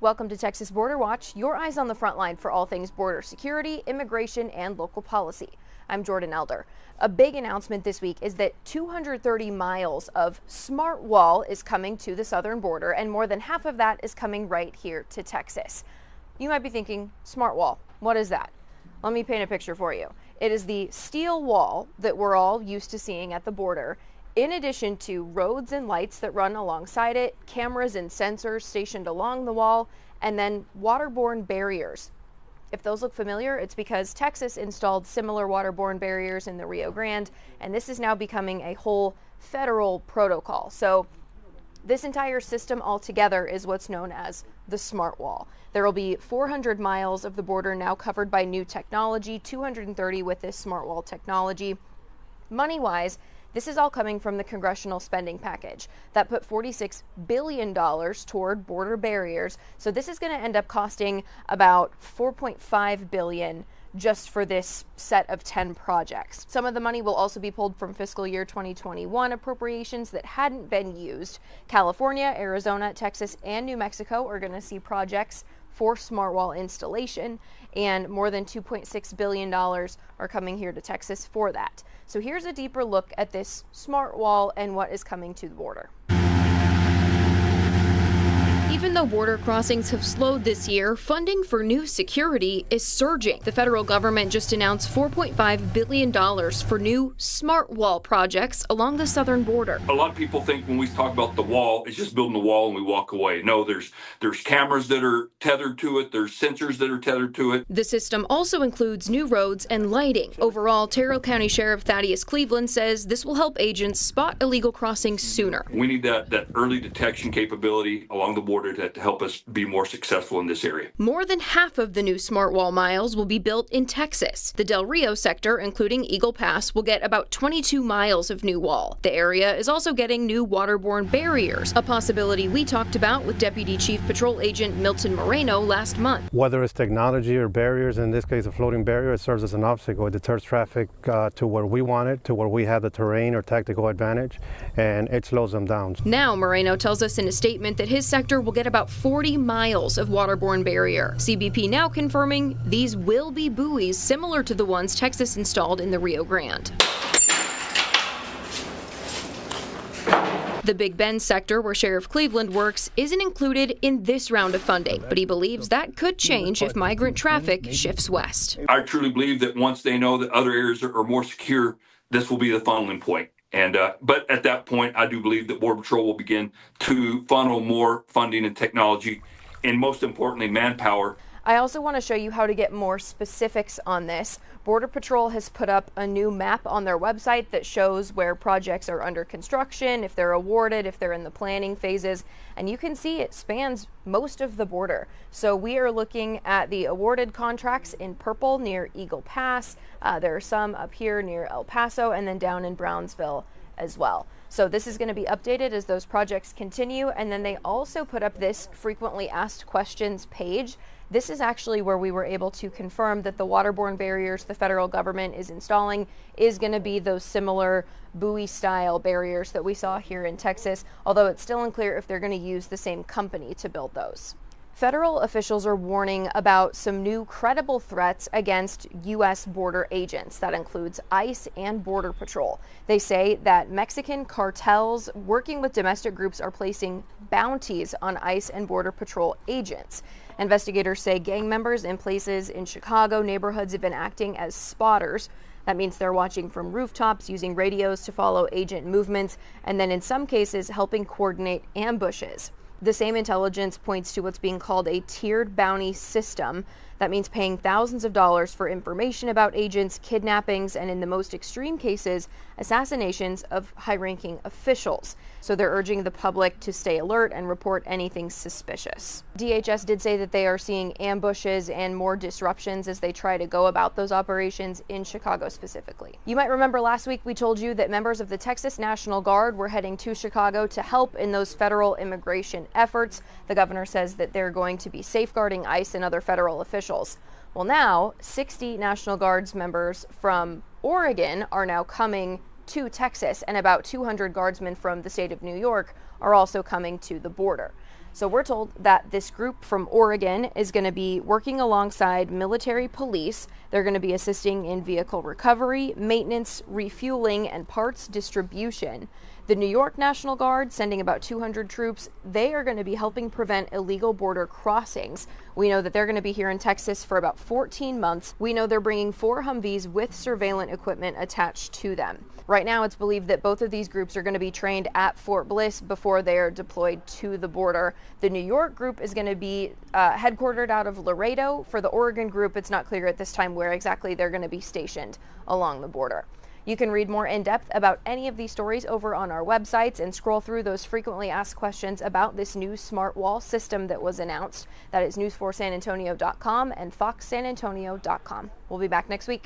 Welcome to Texas Border Watch, your eyes on the front line for all things border security, immigration, and local policy. I'm Jordan Elder. A big announcement this week is that 230 miles of smart wall is coming to the southern border, and more than half of that is coming right here to Texas. You might be thinking, smart wall, what is that? Let me paint a picture for you. It is the steel wall that we're all used to seeing at the border, in addition to roads and lights that run alongside it, cameras and sensors stationed along the wall, and then waterborne barriers. If those look familiar, it's because Texas installed similar waterborne barriers in the Rio Grande, and this is now becoming a whole federal protocol. So this entire system altogether is what's known as the smart wall. There will be 400 miles of the border now covered by new technology, 230 with this smart wall technology. Money-wise, this is all coming from the congressional spending package that put $46 billion toward border barriers. So this is going to end up costing about $4.5 billion just for this set of 10 projects. Some of the money will also be pulled from fiscal year 2021 appropriations that hadn't been used. California, Arizona, Texas, and New Mexico are going to see projects for smart wall installation, and more than $2.6 billion are coming here to Texas for that. So here's a deeper look at this smart wall and what is coming to the border. Even though border crossings have slowed this year, funding for new security is surging. The federal government just announced $4.5 billion for new smart wall projects along the southern border. A lot of people think when we talk about the wall, it's just building the wall and we walk away. No, there's cameras that are tethered to it. There's sensors that are tethered to it. The system also includes new roads and lighting. Overall, Terrell County Sheriff Thaddeus Cleveland says this will help agents spot illegal crossings sooner. We need that early detection capability along the border to help us be more successful in this area. More than half of the new smart wall miles will be built in Texas. The Del Rio sector, including Eagle Pass, will get about 22 miles of new wall. The area is also getting new waterborne barriers, a possibility we talked about with Deputy Chief Patrol Agent Milton Moreno last month. Whether it's technology or barriers, in this case a floating barrier, it serves as an obstacle. It deters traffic to where we want it, to where we have the terrain or tactical advantage, and it slows them down. Now, Moreno tells us in a statement that his sector will get about 40 miles of waterborne barrier. CBP now confirming these will be buoys similar to the ones Texas installed in the Rio Grande. The Big Bend sector, where Sheriff Cleveland works, isn't included in this round of funding, but he believes that could change if migrant traffic shifts west. I truly believe that once they know that other areas are more secure, this will be the funneling point. But at that point, I do believe that Border Patrol will begin to funnel more funding and technology, and most importantly, manpower. I also want to show you how to get more specifics on this. Border Patrol has put up a new map on their website that shows where projects are under construction, if they're awarded, if they're in the planning phases, and you can see it spans most of the border. So we are looking at the awarded contracts in purple near Eagle Pass. There are some up here near El Paso and then down in Brownsville as well. So this is going to be updated as those projects continue, and then they also put up this frequently asked questions page. This is actually where we were able to confirm that the waterborne barriers the federal government is installing is going to be those similar buoy-style barriers that we saw here in Texas, although it's still unclear if they're going to use the same company to build those. Federal officials are warning about some new credible threats against U.S. border agents. That includes ICE and Border Patrol. They say that Mexican cartels working with domestic groups are placing bounties on ICE and Border Patrol agents. Investigators say gang members in places in Chicago neighborhoods have been acting as spotters. That means they're watching from rooftops, using radios to follow agent movements, and then in some cases helping coordinate ambushes. The same intelligence points to what's being called a tiered bounty system. That means paying thousands of dollars for information about agents, kidnappings, and in the most extreme cases, assassinations of high-ranking officials. So they're urging the public to stay alert and report anything suspicious. DHS did say that they are seeing ambushes and more disruptions as they try to go about those operations in Chicago specifically. You might remember last week we told you that members of the Texas National Guard were heading to Chicago to help in those federal immigration efforts. The governor says that they're going to be safeguarding ICE and other federal officials. Well, now 60 National Guards members from Oregon are now coming to Texas, and about 200 guardsmen from the state of New York are also coming to the border. So we're told that this group from Oregon is going to be working alongside military police. They're going to be assisting in vehicle recovery, maintenance, refueling, and parts distribution. The New York National Guard, sending about 200 troops, they are going to be helping prevent illegal border crossings. We know that they're going to be here in Texas for about 14 months. We know they're bringing 4 Humvees with surveillance equipment attached to them. Right now, it's believed that both of these groups are going to be trained at Fort Bliss before they are deployed to the border. The New York group is going to be headquartered out of Laredo. For the Oregon group, it's not clear at this time where exactly they're going to be stationed along the border. You can read more in depth about any of these stories over on our websites and scroll through those frequently asked questions about this new smart wall system that was announced. That is news4sanantonio.com and foxsanantonio.com. We'll be back next week.